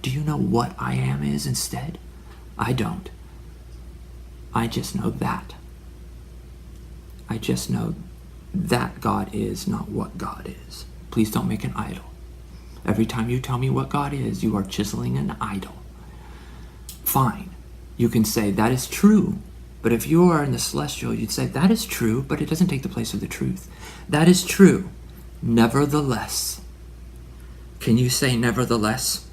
Do you know what I am is instead? I don't. I just know that. I just know that God is not what God is. Please don't make an idol. Every time you tell me what God is, you are chiseling an idol. Fine. You can say that is true. But if you are in the celestial, you'd say that is true, but it doesn't take the place of the truth. That is true. Nevertheless. Can you say nevertheless?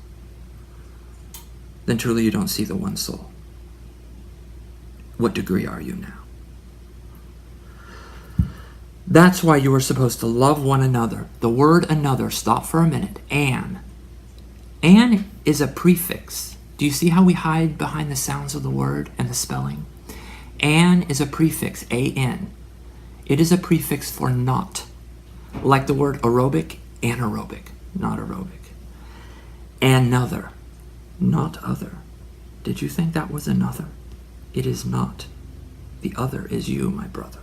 Then truly you don't see the one soul. What degree are you now? That's why you are supposed to love one another. The word another, stop for a minute. An. An is a prefix. Do you see how we hide behind the sounds of the word and the spelling? An is a prefix, A-N. It is a prefix for not. Like the word aerobic, anaerobic, not aerobic. Another, not other. Did you think that was another? It is not. The other is you, my brother.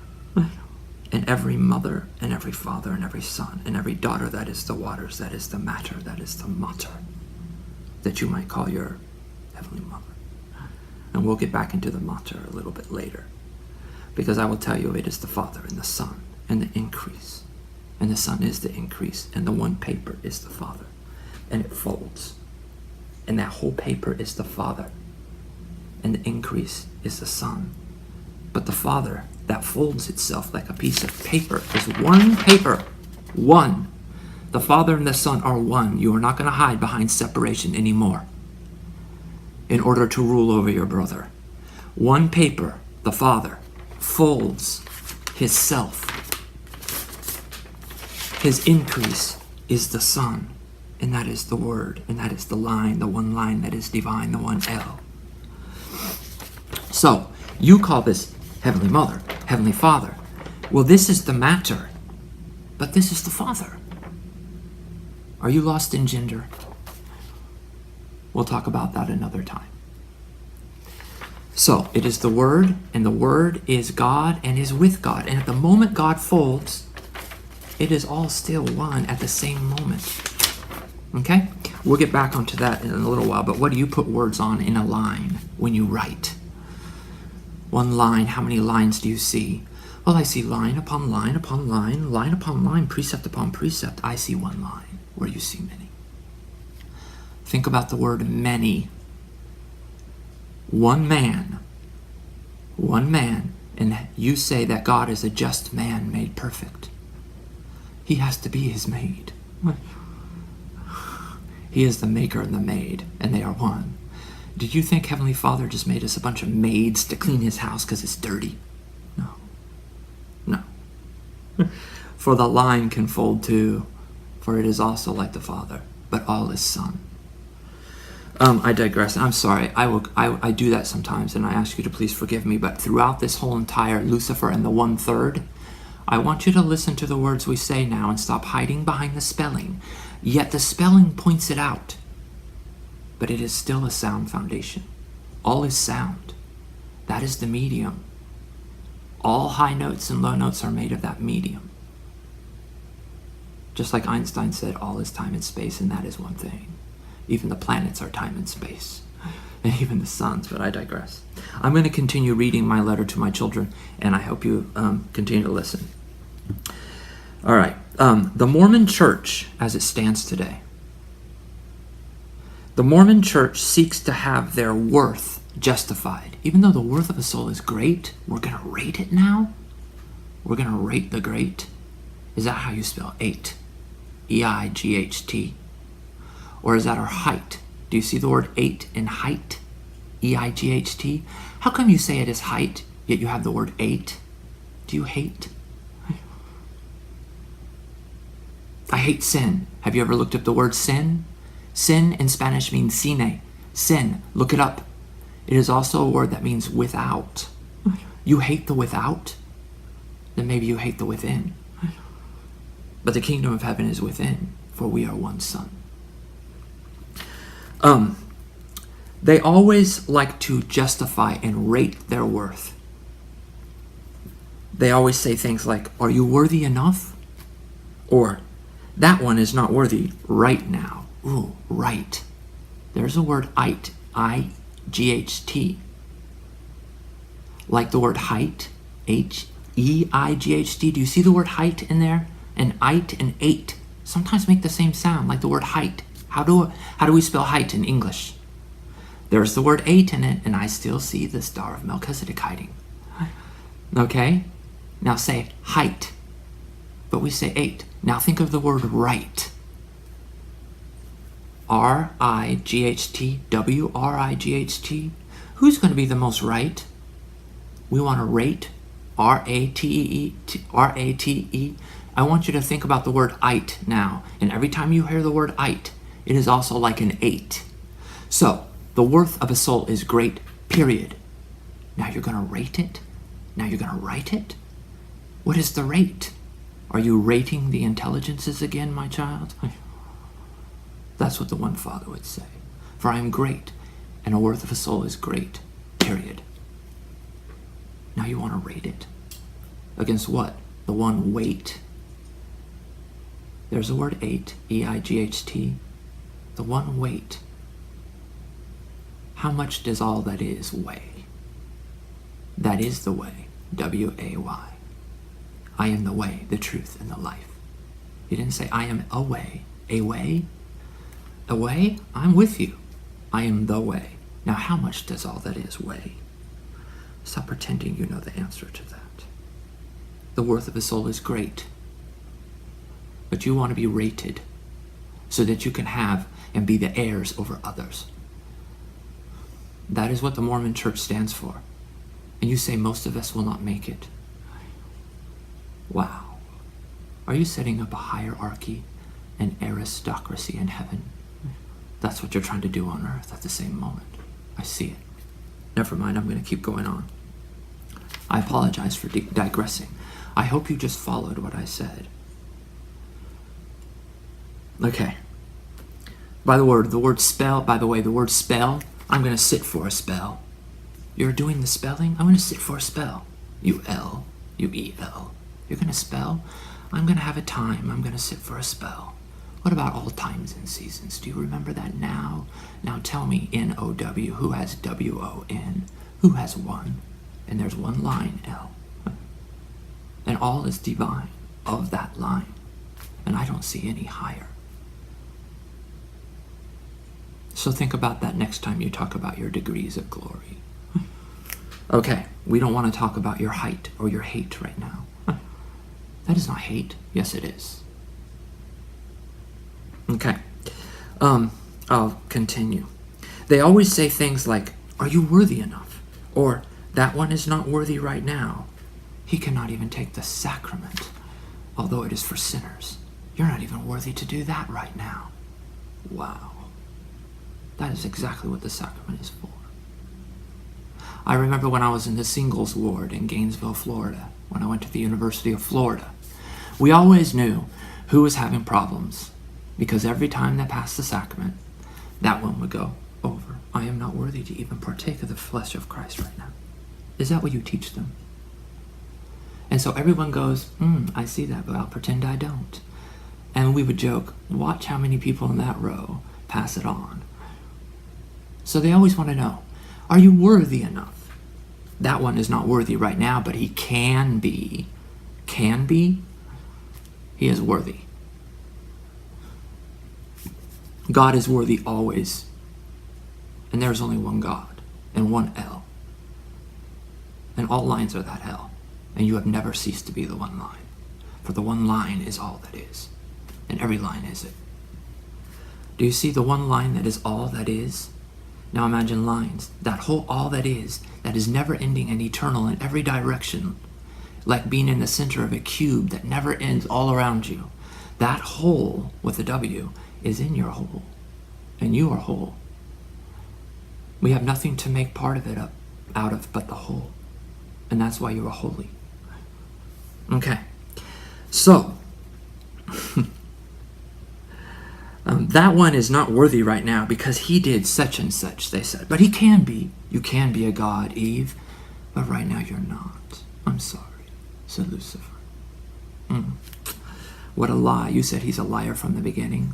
And every mother, and every father, and every son, and every daughter, that is the waters, that is the matter, that is the mater, that you might call your heavenly mother. And we'll get back into the mater a little bit later, because I will tell you it is the Father and the Son and the increase. And the Son is the increase, and the one paper is the Father. And it folds. And that whole paper is the Father. And the increase is the Son. But the Father that folds itself like a piece of paper is one paper. One. The Father and the Son are one. You are not going to hide behind separation anymore in order to rule over your brother. One paper, the Father, folds his self. His increase is the Son, and that is the Word, and that is the line, the one line that is divine, the one L. So, you call this Heavenly Mother, Heavenly Father. Well, this is the matter, but this is the Father. Are you lost in gender? We'll talk about that another time. So, it is the Word, and the Word is God and is with God. And at the moment God folds, it is all still one at the same moment. Okay? We'll get back onto that in a little while, but what do you put words on in a line when you write? One line, how many lines do you see? Well, I see line upon line upon line, line upon line, precept upon precept. I see one line where you see many. Think about the word many. One man, and you say that God is a just man made perfect. He has to be his maid. He is the maker and the maid, and they are one. Did you think Heavenly Father just made us a bunch of maids to clean his house because it's dirty? No. For the line can fold too, for it is also like the Father, but all is Son. I digress. I'm sorry. I do that sometimes, and I ask you to please forgive me, but throughout this whole entire Lucifer and the 1/3, I want you to listen to the words we say now and stop hiding behind the spelling. Yet the spelling points it out. But it is still a sound foundation. All is sound. That is the medium. All high notes and low notes are made of that medium. Just like Einstein said, all is time and space, and that is one thing. Even the planets are time and space. And even the suns, but I digress. I'm going to continue reading my letter to my children, and I hope you continue to listen. All right. The Mormon Church, as it stands today, the Mormon Church seeks to have their worth justified. Even though the worth of a soul is great, we're going to rate it now? We're going to rate the great? Is that how you spell eight? E-I-G-H-T. Or is that our height? Do you see the word eight in height? E-I-G-H-T. How come you say it is height, yet you have the word eight? Do you hate? I hate sin. Have you ever looked up the word sin? Sin in Spanish means sine. Sin. Look it up. It is also a word that means without. You hate the without? Then maybe you hate the within. But the kingdom of heaven is within, for we are one Son. They always like to justify and rate their worth. They always say things like, are you worthy enough? Or, that one is not worthy right now. Ooh, right. There's a word "ght," I-G-H-T. Like the word height, H-E-I-G-H-T. Do you see the word height in there? And "ite" and "eight" sometimes make the same sound, like the word height. How do we spell height in English? There's the word "eight" in it, and I still see the star of Melchizedek hiding. Okay? Now say height, but we say eight. Now think of the word right. R-I-G-H-T, W-R-I-G-H-T. Who's going to be the most right? We want to rate, R-A-T-E-E, R-A-T-E. I want you to think about the word "ite" now. And every time you hear the word "ite," it is also like an 8. So, the worth of a soul is great, period. Now you're going to rate it? Now you're going to write it? What is the rate? Are you rating the intelligences again, my child? That's what the one Father would say. For I am great, and the worth of a soul is great, period. Now you want to rate it. Against what? The one weight. There's the word 8, E-I-G-H-T. The one weight. How much does all that is weigh? That is the way, W-A-Y. I am the way, the truth, and the life. He didn't say, I am a way. A way? A way? I'm with you. I am the way. Now how much does all that is weigh? Stop pretending you know the answer to that. The worth of a soul is great. But you want to be rated so that you can have and be the heirs over others. That is what the Mormon Church stands for. And you say most of us will not make it. Wow. Are you setting up a hierarchy, an aristocracy in heaven? That's what you're trying to do on earth at the same moment. I see it. Never mind, I'm going to keep going on. I apologize for digressing. I hope you just followed what I said. Okay. By the word spell, I'm going to sit for a spell. You're doing the spelling? I'm going to sit for a spell. U-L, U-E-L. You're going to spell? I'm going to have a time. I'm going to sit for a spell. What about all times and seasons? Do you remember that now? Now tell me, N-O-W, who has W-O-N? Who has one? And there's one line, L. And all is divine of that line. And I don't see any higher. So think about that next time you talk about your degrees of glory. Okay, we don't want to talk about your height or your hate right now. That is not hate. Yes, it is. Okay, I'll continue. They always say things like, are you worthy enough? Or, that one is not worthy right now. He cannot even take the sacrament, although it is for sinners. You're not even worthy to do that right now. Wow. That is exactly what the sacrament is for. I remember when I was in the singles ward in Gainesville, Florida, when I went to the University of Florida. We always knew who was having problems, because every time they passed the sacrament, that one would go over. I am not worthy to even partake of the flesh of Christ right now. Is that what you teach them? And so everyone goes, I see that, but I'll pretend I don't. And we would joke, watch how many people in that row pass it on. So they always want to know, are you worthy enough? That one is not worthy right now, but he can be. Can be? He is worthy. God is worthy always. And there is only one God and one L. And all lines are that L. And you have never ceased to be the one line. For the one line is all that is. And every line is it. Do you see the one line that is all that is? Now imagine lines. That whole all that is never ending and eternal in every direction. Like being in the center of a cube that never ends all around you. That whole with a W is in your whole. And you are whole. We have nothing to make part of it out of but the whole. And that's why you are holy. Okay. So, that one is not worthy right now because he did such and such, they said. But he can be. You can be a god, Eve. But right now you're not. I'm sorry, said Lucifer. What a lie. You said he's a liar from the beginning.